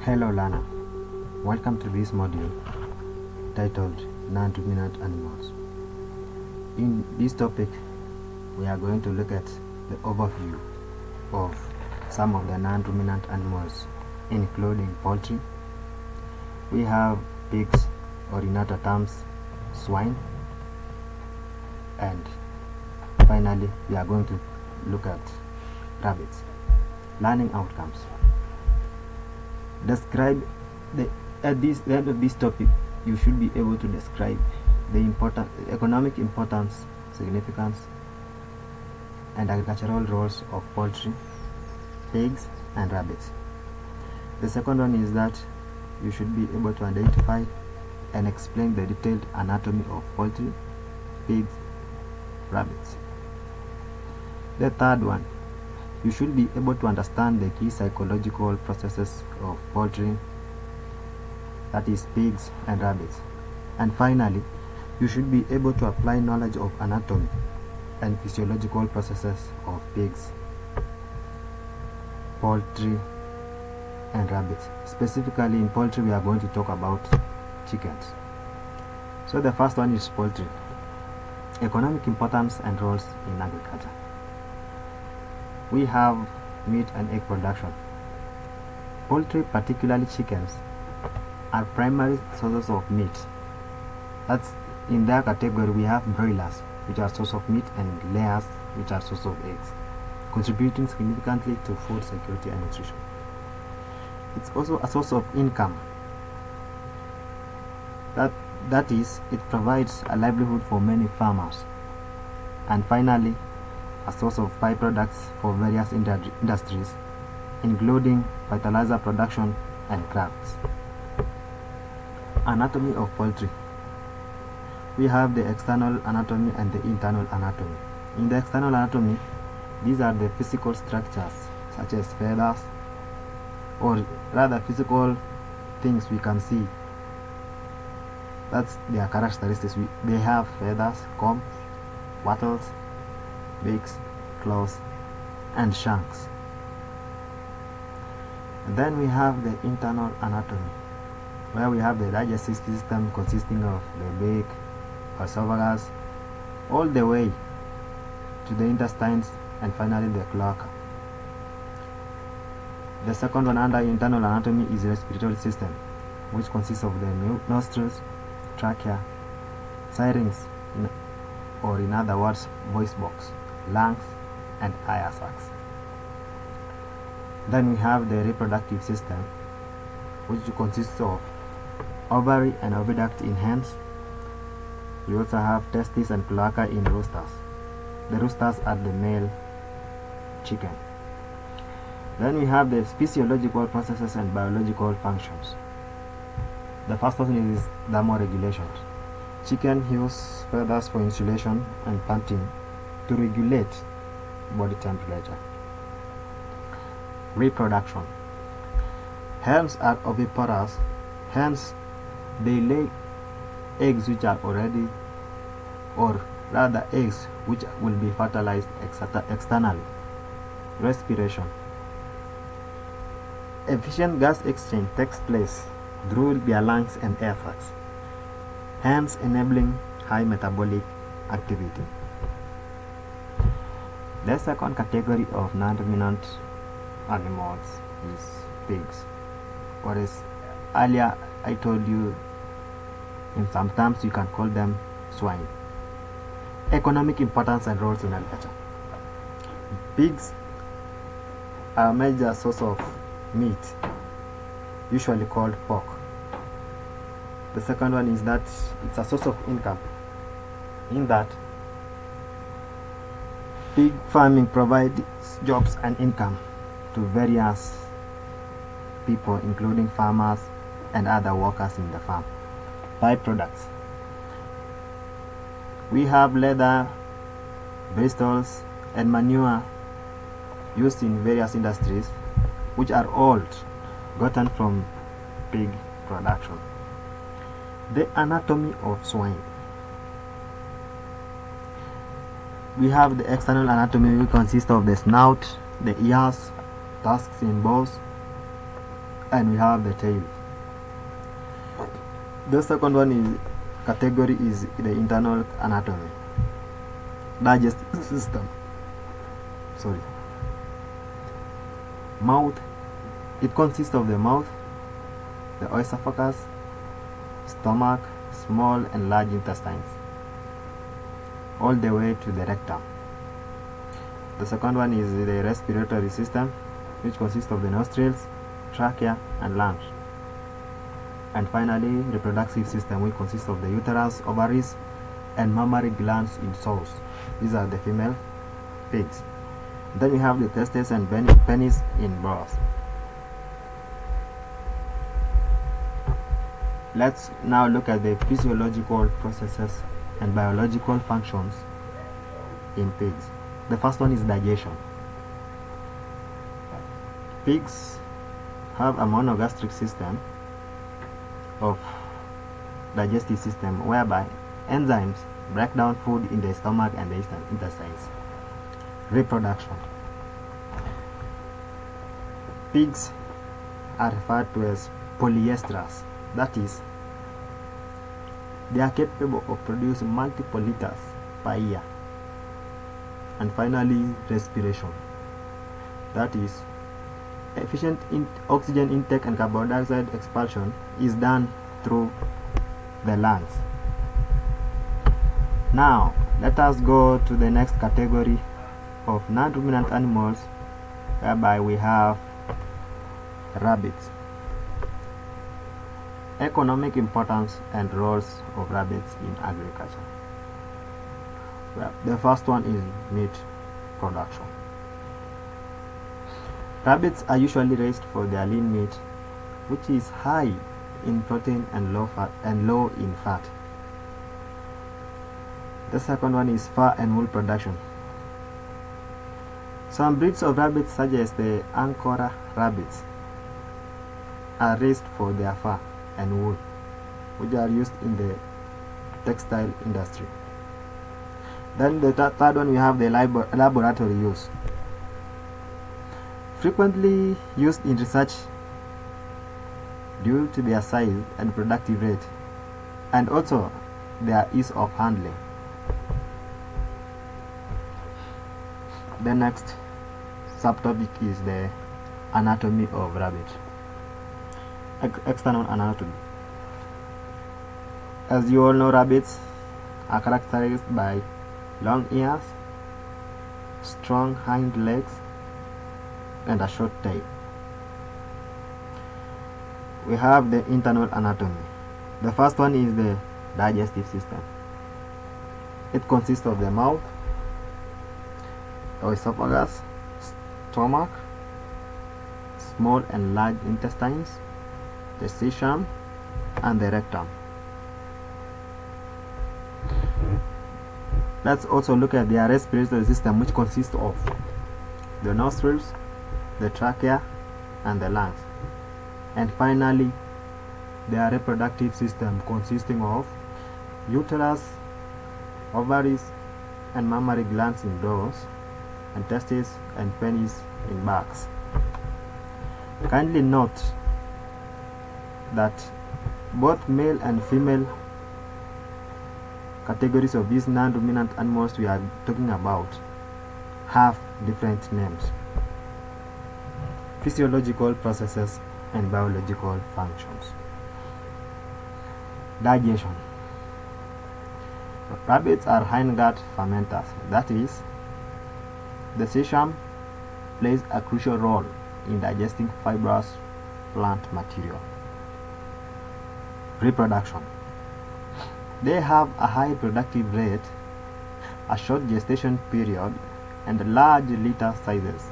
Hello learner, welcome to this module titled Non-Ruminant Animals. In this topic, we are going to look at the overview of some of the non-ruminant animals, including poultry. We have pigs, or in other terms, swine, and finally we are going to look at rabbits. Learning outcomes. Describe at the end of this topic, you should be able to describe the economic importance, significance, and agricultural roles of poultry, pigs, and rabbits. The second one is that you should be able to identify and explain the detailed anatomy of poultry, pigs, rabbits. The third one, you should be able to understand the key psychological processes of poultry, that is pigs and rabbits. And finally, you should be able to apply knowledge of anatomy and physiological processes of pigs, poultry, and rabbits. Specifically in poultry, we are going to talk about chickens. So the first one is poultry. Economic importance and roles in agriculture. We have meat and egg production. Poultry, particularly chickens, are primary sources of meat. That's in their category. We have broilers, which are source of meat, and layers, which are source of eggs, contributing significantly to food security and nutrition. It's also a source of income. That is, it provides a livelihood for many farmers. And finally, a source of byproducts for various industries, including fertilizer production and crafts. Anatomy of poultry. We have the external anatomy and the internal anatomy. In the external anatomy, these are the physical structures such as feathers, or rather physical things we can see. That's their characteristics. They have feathers, combs, wattles, beaks, claws, and shanks. And then we have the internal anatomy, where we have the digestive system consisting of the beak, esophagus, all the way to the intestines, and finally the cloaca. The second one under internal anatomy is the respiratory system, which consists of the nostrils, trachea, syrinx, or in other words, voice box, lungs, and air sacs. Then we have the reproductive system, which consists of ovary and oviduct in hens. We also have testes and cloaca in roosters. The roosters are the male chicken. Then we have the physiological processes and biological functions. The first one is thermoregulation. Chicken use feathers for insulation and panting to regulate body temperature. Reproduction. Hens are oviparous, hence they lay eggs which are already, or rather eggs which will be fertilized externally. Respiration. Efficient gas exchange takes place through their lungs and air sacs, hence enabling high metabolic activity. The second category of non-ruminant animals is pigs, or as earlier I told you, in some terms you can call them swine. Economic importance and roles in agriculture. Pigs are a major source of meat, usually called pork. The second one is that it's a source of income, in that pig farming provides jobs and income to various people, including farmers and other workers in the farm. Byproducts. We have leather, bristles, and manure used in various industries, which are all gotten from pig production. The anatomy of swine. We have the external anatomy, which consists of the snout, the ears, tusks in bows, and we have the tail. The second one is category is the internal anatomy, digestive system. Mouth. It consists of the mouth, the esophagus, stomach, small and large intestines, all the way to the rectum. The second one is the respiratory system, which consists of the nostrils, trachea and lungs. And finally, reproductive system, which consists of the uterus, ovaries and mammary glands in sows. These are the female pigs. Then we have the testes and penis in boars. Let's now look at the physiological processes and biological functions in pigs. The first one is digestion. Pigs have a monogastric system of digestive system whereby enzymes break down food in the stomach and the intestines. Reproduction. Pigs are referred to as polyestrous. That is, they are capable of producing multiple liters per year. And finally, respiration. That is, efficient oxygen intake and carbon dioxide expulsion is done through the lungs. Now, let us go to the next category of non-ruminant animals, whereby we have rabbits. Economic importance and roles of rabbits in agriculture. Well, the first one is meat production. Rabbits are usually raised for their lean meat, which is high in protein and low in fat. The second one is fur and wool production. Some breeds of rabbits, such as the Angora rabbits, are raised for their fur and wool, which are used in the textile industry. Then the third one, we have the laboratory use. Frequently used in research due to their size and productive rate, and also their ease of handling. The next subtopic is the anatomy of rabbit. External anatomy. As you all know, rabbits are characterized by long ears, strong hind legs, and a short tail. We have the internal anatomy. The first one is the digestive system. It consists of the mouth, esophagus, stomach, small and large intestines, the cecum, and the rectum. Let's also look at their respiratory system, which consists of the nostrils, the trachea, and the lungs. And finally, their reproductive system, consisting of uterus, ovaries, and mammary glands in does, and testes and penis in bucks. Kindly note that both male and female categories of these non-ruminant animals we are talking about have different names, physiological processes and biological functions. Digestion. Rabbits are hindgut fermenters. That is, the cecum plays a crucial role in digesting fibrous plant material. Reproduction. They have a high productive rate, a short gestation period, and large litter sizes.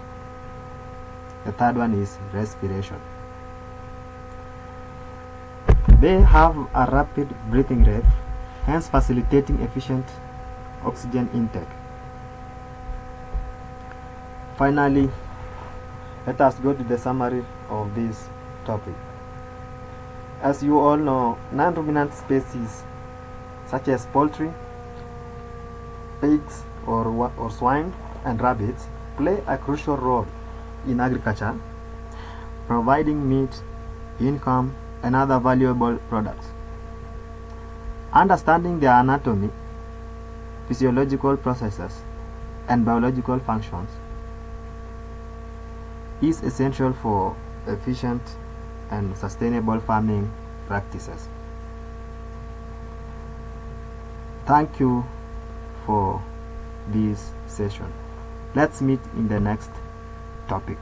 The third one is respiration. They have a rapid breathing rate, hence facilitating efficient oxygen intake. Finally, let us go to the summary of this topic. As you all know, non-ruminant species such as poultry, pigs or swine, and rabbits play a crucial role in agriculture, providing meat, income, and other valuable products. Understanding their anatomy, physiological processes, and biological functions is essential for efficient and sustainable farming practices. Thank you for this session. Let's meet in the next topic.